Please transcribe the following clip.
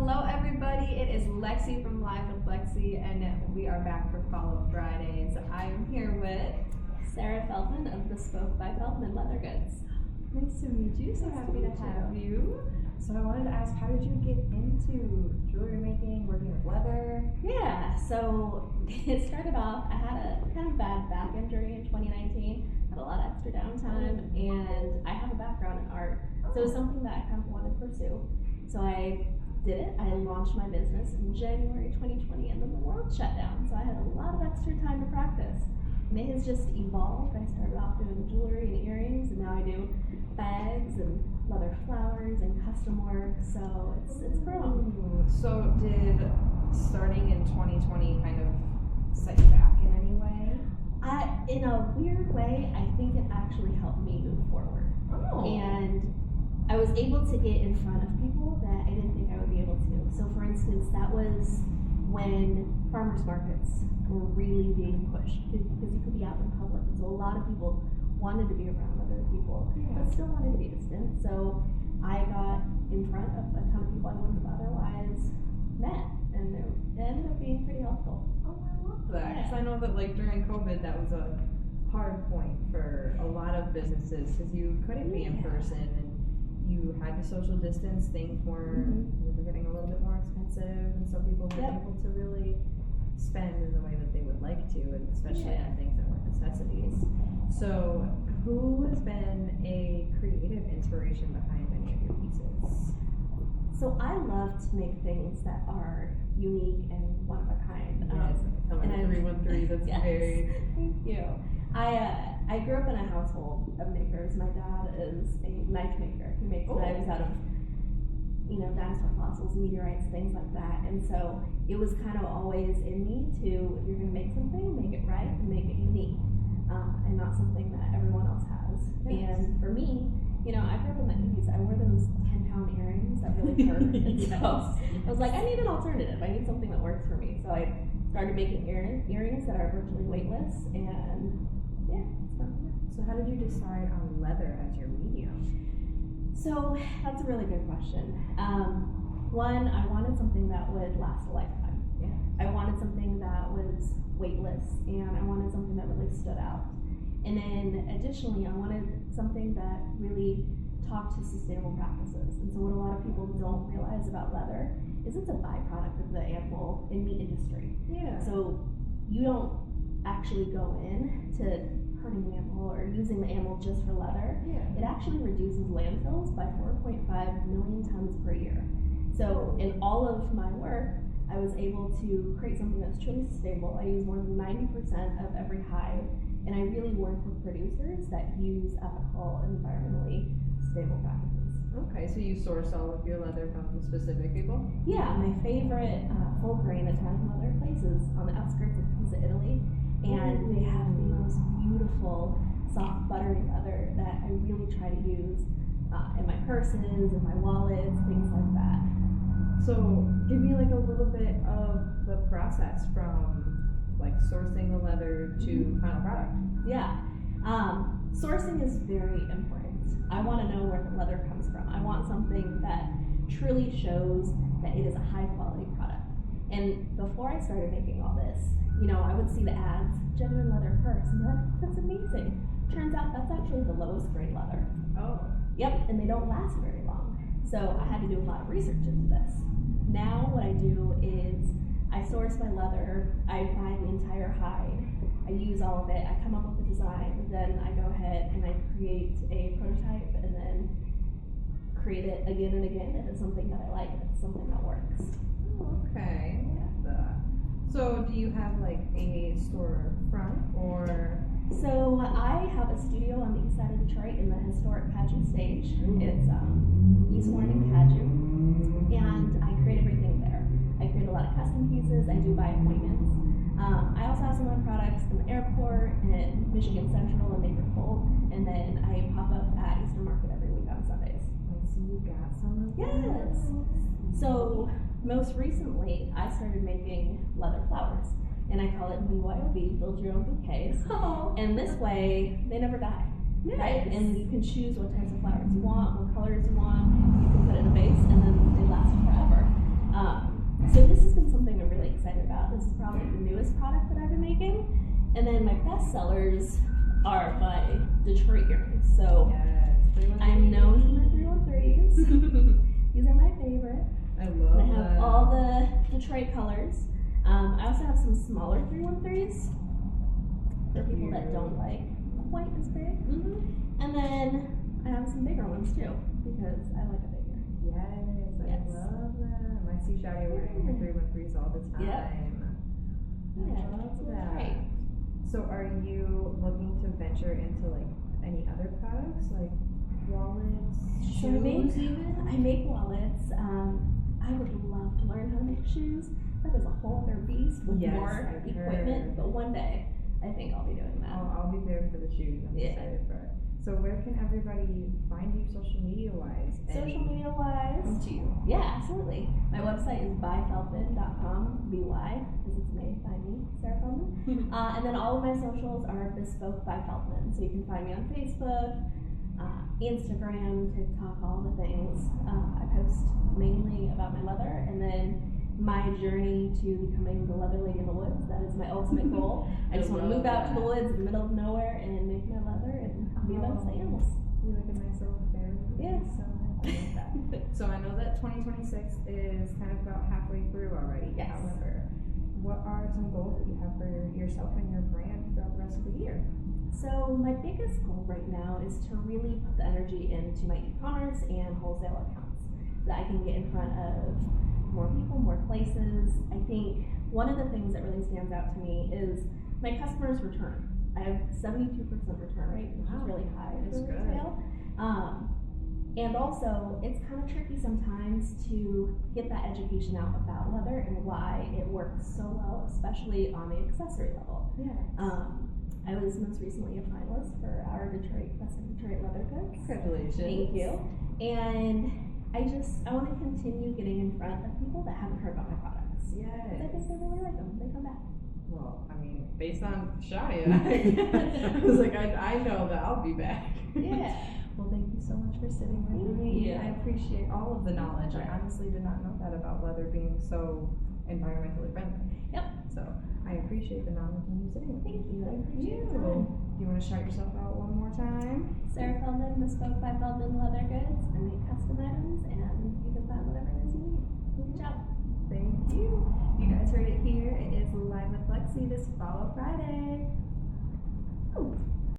Hello everybody, it is Lexi from Live with Lexi and we are back for Follow-Up Fridays. I am here with Sarah Feldman of BESPOKE by Feldman Leather Goods. Nice to meet you, so happy to have you. So I wanted to ask, how did you get into jewelry making, working with leather? Yeah, so it started off, I had a kind of bad back injury in 2019, had a lot of extra downtime, and I have a background in art, so it was something that I kind of wanted to pursue. So I did it. I launched my business in January 2020 and then the world shut down. So I had a lot of extra time to practice. And it has just evolved. I started off doing jewelry and earrings and now I do bags and leather flowers and custom work. So it's grown. So did starting in 2020 kind of set you back in any way? In a weird way, I think it actually helped me move forward. Oh. And I was able to get in front of people that I didn't think I would be able to. So for instance, that was when farmers markets were really being pushed because you could be out in public. And so a lot of people wanted to be around other people, but still wanted to be distant. So I got in front of a ton of people I wouldn't have otherwise met, and it ended up being pretty helpful. Oh, I love that. Because I know that like during COVID, that was a hard point for a lot of businesses because you couldn't be in person and you had to social distance, things were getting a little bit more expensive, and so people weren't able to really spend in the way that they would like to, and especially on things that were necessities. So who has been a creative inspiration behind any of your pieces? So I love to make things that are unique and one of a kind. Yes, and 313, that's very... Thank you. I grew up in a household of makers. My dad is a knife maker. He makes knives out of, dinosaur fossils, meteorites, things like that. And so it was kind of always in me to, if you're going to make something, make it right and make it unique, and not something that everyone else has. Yes. And for me, I grew up in the 80s. I wore those 10-pound earrings that really hurt. And so I was like, I need an alternative. I need something that works for me. So I started making earrings that are virtually weightless, and it's fun. So how did you decide on leather as your medium? So that's a really good question. One, I wanted something that would last a lifetime. Yeah. I wanted something that was weightless, and I wanted something that really stood out. And then additionally, I wanted something that really talked to sustainable practices. And so what a lot of people don't realize about leather is it's a byproduct of the animal and meat industry. Yeah. So you don't actually go in to hurting an animal or using the animal just for leather. Yeah. It actually reduces landfills by 4.5 million tons per year. So in all of my work, I was able to create something that's truly sustainable. I use more than 90% of every hide, and I really work with producers that use ethical and environmentally sustainable practices. Okay, so you source all of your leather from specific people? Yeah, my favorite full grain Italian leather place is on the outskirts of Pisa, Italy, and they have the most beautiful, soft, buttery leather that I really try to use in my purses, in my wallets, things like that. So give me like a little bit of the process from like sourcing the leather to final product. Yeah, sourcing is very important. I want to know where the leather comes from. I want something that truly shows that it is a high quality product. And before I started making all this, I would see the ads, genuine leather purse, and they're like, oh, that's amazing. Turns out that's actually the lowest grade leather. Oh. Yep, and they don't last very long. So I had to do a lot of research into this. Now what I do is I source my leather, I buy the entire hide, I use all of it, I come up with a design, then I go ahead and I create a prototype and then create it again and again if it's something that I like, if it's something that works. Oh, okay. So do you have like a storefront or? So I have a studio on the east side of Detroit in the historic Pageant stage. It's East Warren and Pageant, and I create everything there. I create a lot of custom pieces. I do by appointments. I also have some of my products in the airport and Michigan Central and Maker Pole, and then I pop up at Eastern Market every week on Sundays. So you got some of Yes. So most recently, I started making leather flowers, and I call it BYOB, build your own bouquets. Oh. And this way, they never die. Nice. Right? And you can choose what types of flowers you want, what colors you want. You can put it in a vase, and then they last forever. probably the newest product that I've been making. And then my best sellers are my Detroit earrings. So I'm known for my 313s. These are my favorite. I love and I have all the Detroit colors. I also have some smaller 313s for people that don't like quite as big. And then I have some bigger ones too because I like it bigger. Yes, I love them. I see Shadi wearing her 313s all the time. Yeah, I love that. Great. So are you looking to venture into like any other products like wallets, So shoes even? I make wallets. I would love to learn how to make shoes. That is a whole other beast with more I've equipment. heard. But one day, I think I'll be doing that. I'll be there for the shoes. I'm excited for it. So where can everybody find you social media wise? Social media wise? Come to you. Yeah, absolutely. My website is byfeldman.com, B-Y, because it's made by me, Sarah Feldman. And then all of my socials are Bespoke by Feldman. So you can find me on Facebook, Instagram, TikTok, all the things. I post mainly about my leather and then my journey to becoming the leather lady in the woods. That is my ultimate goal. I just want to move out to the woods in the middle of nowhere and make my leather and be amongst the animals. You like a nice little fair. Yes. So I like that. So I know that 2026 is kind of about halfway through already. Yes. However, what are some goals that you have for yourself and your brand throughout the rest of the year? So my biggest goal right now is to really put the energy into my e-commerce and wholesale accounts so that I can get in front of more people, more places. I think one of the things that really stands out to me is my customers return. I have 72% return rate, which is really high for retail. And also, it's kind of tricky sometimes to get that education out about leather and why it works so well, especially on the accessory level. I was most recently a finalist for our Best of Detroit Leather Goods. Congratulations. Thank you. And I want to continue getting in front of people that haven't heard about my products. Yes. I think they really like them. They come back. Well, I mean, based on Shadi, I was like, I know that I'll be back. Yeah. Well, thank you so much for sitting with me. Yeah. I appreciate all of the knowledge. I honestly did not know that about leather being so environmentally friendly. Yep. So I appreciate the knowledge and you sitting with me. Thank you. I appreciate Do you want to shout yourself out one more time? Sarah Feldman, Bespoke by Feldman Leather Goods. I make custom items and you can find whatever it is you need. Good job. Thank you. You guys heard it here. It is Live with Lexi this Follow Friday.